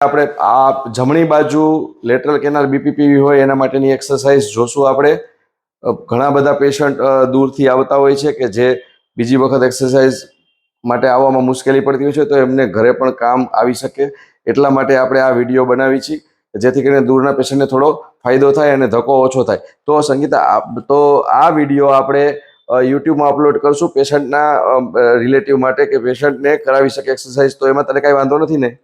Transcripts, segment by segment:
આપણે આ જમણી બાજુ લેટરલ કેનાલ બીપીપીવી હોય એના માટેની એક્સરસાઇઝ જોશું આપણે. ઘણા બધા પેશન્ટ દૂરથી આવતા હોય છે કે જે બીજી વખત એક્સરસાઇઝ માટે આવવામાં મુશ્કેલી પડતી હોય છે, તો એમને ઘરે પણ કામ આવી શકે એટલા માટે આપણે આ વિડીયો બનાવી છીએ, જેથી કરીને દૂરના પેશન્ટને થોડો ફાયદો થાય અને ધક્કો ઓછો થાય. તો સંગીતા, તો આ વિડીયો આપણે યુટ્યુબમાં અપલોડ કરશું પેશન્ટના રિલેટિવ માટે કે પેશન્ટને કરાવી શકે એક્સરસાઇઝ, તો એમાં તને કાંઈ વાંધો નથી ને?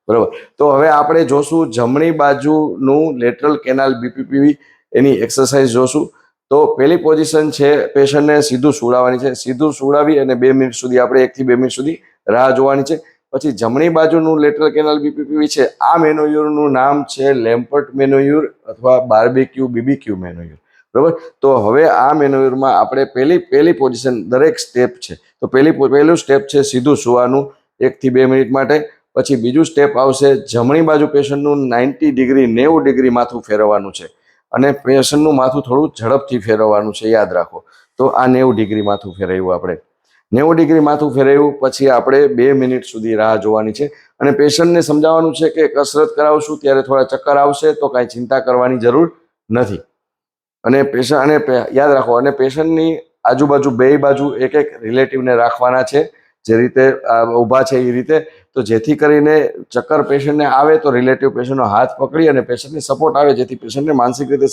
બરોબર. તો હવે આપણે જોશું જમણી બાજુનું લેટરલ કેનાલ બીપીપીવી એની એક્સરસાઇઝ જોશું. તો પહેલી પોઝિશન છે, પેશન્ટને સીધું સુડાવવાની છે. સીધું સુડાવી અને 2 મિનિટ સુધી આપણે 1 થી 2 મિનિટ સુધી રાહ જોવાની છે. પછી જમણી બાજુનું લેટરલ કેનાલ બીપીપીવી છે, આ મેનોયુરનું નામ છે લેમ્પર્ટ મેનોયુર અથવા બાર્બેક્યુ બીબીક્યુ મેનોયુર. બરોબર. તો હવે આ મેનોયુરમાં આપણે પહેલી પોઝિશન, દરેક સ્ટેપ છે. તો પહેલું સ્ટેપ છે સીધું સુવાનું 1 થી 2 મિનિટ માટે. પછી બીજું સ્ટેપ આવશે, જમણી બાજુ પેશન્ટનું 90 ડિગ્રી 90 ડિગ્રી માથું ફેરવવાનું છે અને પેશન્ટનું માથું થોડું ઝડપથી ફેરવવાનું છે, યાદ રાખો. તો આ 90 ડિગ્રી માથું ફેરવ્યું આપણે. 90 ડિગ્રી માથું ફેરવ્યું પછી આપણે 2 મિનિટ સુધી રાહ જોવાની છે અને પેશન્ટને સમજાવવાનું છે કે કસરત કરાવશું ત્યારે થોડા ચક્કર આવશે તો કાંઈ ચિંતા કરવાની જરૂર નથી. અને યાદ રાખો, અને પેશન્ટની આજુબાજુ બે બાજુ એક રિલેટિવને રાખવાના છે, જે રીતે ઊભા છે એ રીતે. તો જેથી કરીને ચક્કર પેશન્ટને આવે તો રિલેટિવ પેશન્ટનો હાથ પકડી અને પેશન્ટને સપોર્ટ આવે, જેથી પેશન્ટને માનસિક રીતે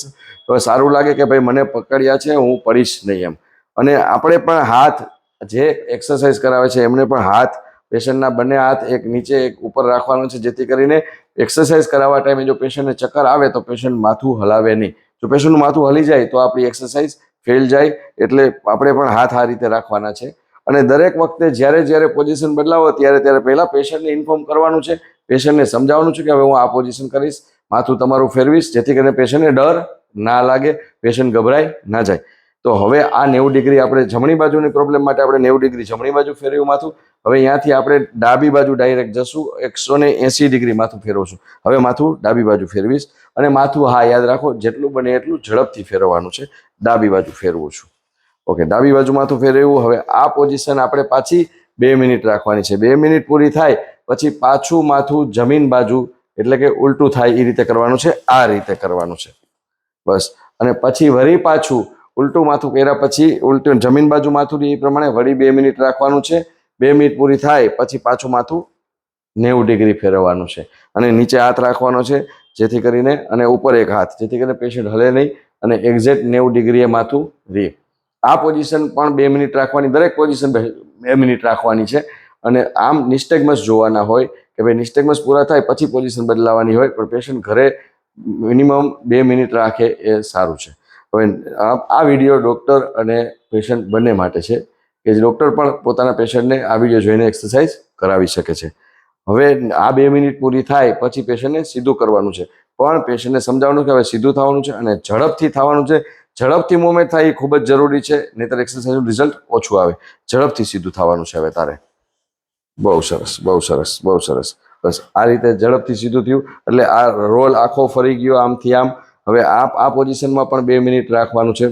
સારું લાગે કે ભાઈ મને પકડ્યા છે, હું પડીશ નહીં એમ. અને આપણે પણ હાથ, જે એક્સરસાઇઝ કરાવે છે એમને પણ હાથ, પેશન્ટના બંને હાથ એક નીચે એક ઉપર રાખવાનો છે, જેથી કરીને એક્સરસાઇઝ કરાવવા ટાઈમે જો પેશન્ટને ચક્કર આવે તો પેશન્ટ માથું હલાવે નહીં. જો પેશન્ટનું માથું હલી જાય તો આપણી એક્સરસાઇઝ ફેલ જાય. એટલે આપણે પણ હાથ આ રીતે રાખવાના છે. અને દરેક વખતે જ્યારે પોઝિશન બદલાવો ત્યારે પહેલા પેશન્ટને ઇન્ફોર્મ કરવાનું છે, પેશન્ટને સમજાવવાનું છે કે હવે હું આ પોઝિશન કરીશ, માથું તમારું ફેરવીશ, જેથી કરીને પેશન્ટને ડર ના લાગે, પેશન્ટ ગભરાઈ ના જાય. તો હવે આ 90 ડિગ્રી આપણે જમણી બાજુની પ્રોબ્લેમ માટે આપણે 90 ડિગ્રી જમણી બાજુ ફેરવ્યું માથું. હવે અહીંયાથી આપણે ડાબી બાજુ ડાયરેક્ટ જશું, 180 ડિગ્રી માથું ફેરવશું. હવે માથું ડાબી બાજુ ફેરવીશ અને માથું, હા યાદ રાખો, જેટલું બને એટલું ઝડપથી ફેરવવાનું છે. ડાબી બાજુ ફેરવું છું. ઓકે, ડાબી બાજુ માથું ફેરવ્યું. હવે આ પોઝિશન આપણે પાછી 2 મિનિટ રાખવાની છે. 2 મિનિટ પૂરી થાય પછી પાછું માથું જમીન બાજુ, એટલે કે ઉલટું થાય એ રીતે કરવાનું છે. આ રીતે કરવાનું છે બસ. અને પછી વળી પાછું ઉલટું માથું કર્યા પછી ઉલટું જમીન બાજુ માથું, એ પ્રમાણે વળી 2 મિનિટ રાખવાનું છે. 2 મિનિટ પૂરી થાય પછી પાછું માથું 90 ડિગ્રી ફેરવવાનું છે અને નીચે હાથ રાખવાનો છે, જેથી કરીને, અને ઉપર એક હાથ, જેથી કરીને પેશન્ટ હલે નહીં અને એક્ઝેક્ટ 90 ડિગ્રીએ માથું રહે. આ પોઝિશન પણ 2 મિનિટ રાખવાની, દરેક પોઝિશન 2 મિનિટ રાખવાની છે. અને આમ નિસ્ટેગ્મસ જોવાના હોય કે ભાઈ નિસ્ટેગ્મસ પૂરા થાય પછી પોઝિશન બદલાવાની હોય, પણ પેશન્ટ ઘરે મિનિમમ 2 મિનિટ રાખે એ સારું છે. હવે આ વિડીયો ડૉક્ટર અને પેશન્ટ બંને માટે છે કે ડૉક્ટર પણ પોતાના પેશન્ટને આ વિડીયો જોઈને એક્સરસાઇઝ કરાવી શકે છે. હવે આ 2 મિનિટ પૂરી થાય પછી પેશન્ટને સીધું કરવાનું છે, પણ પેશન્ટને સમજાવવાનું કે હવે સીધું થવાનું છે અને ઝડપથી થવાનું છે. ઝડપથી મૂવમેન્ટ થાય એ ખૂબ જ જરૂરી છે, નહીંતર એક્સરસાઇઝનું રિઝલ્ટ ઓછું આવે. ઝડપથી સીધું થવાનું છે હવે તારે. બહુ સરસ, બહુ સરસ, બહુ સરસ. બસ આ રીતે ઝડપથી સીધું થયું એટલે આ રોલ આખો ફરી ગયો આમથી આમ. હવે આ પોઝિશનમાં પણ 2 મિનિટ રાખવાનું છે.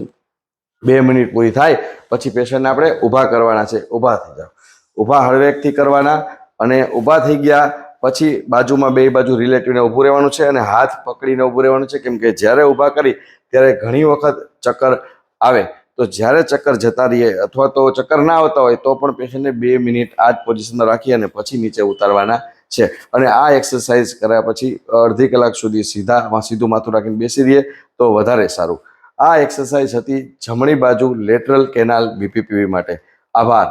2 મિનિટ પૂરી થાય પછી પેશન્ટને આપણે ઊભા કરવાના છે. ઊભા થઈ જાઓ, ઊભા હળવેકથી કરવાના. અને ઊભા થઈ ગયા પછી બાજુમાં બે બાજુ રિલેટિવને ઊભું રહેવાનું છે અને હાથ પકડીને ઊભું રહેવાનું છે, કેમ કે જ્યારે ઊભા કરી ત્યારે ઘણી વખત ચક્કર આવે. તો જ્યારે ચક્કર જતા રહીએ અથવા તો ચક્કર ના આવતા હોય તો પણ પેશન્ટને 2 મિનિટ આ જ પોઝિશનમાં રાખી અને પછી નીચે ઉતારવાના છે. અને આ એક્સરસાઇઝ કર્યા પછી અડધી કલાક સુધી સીધું માથું રાખીને બેસી રહીએ તો વધારે સારું. આ એક્સરસાઇઝ હતી જમણી બાજુ લેટરલ કેનાલ બીપીપીવી માટે. આભાર.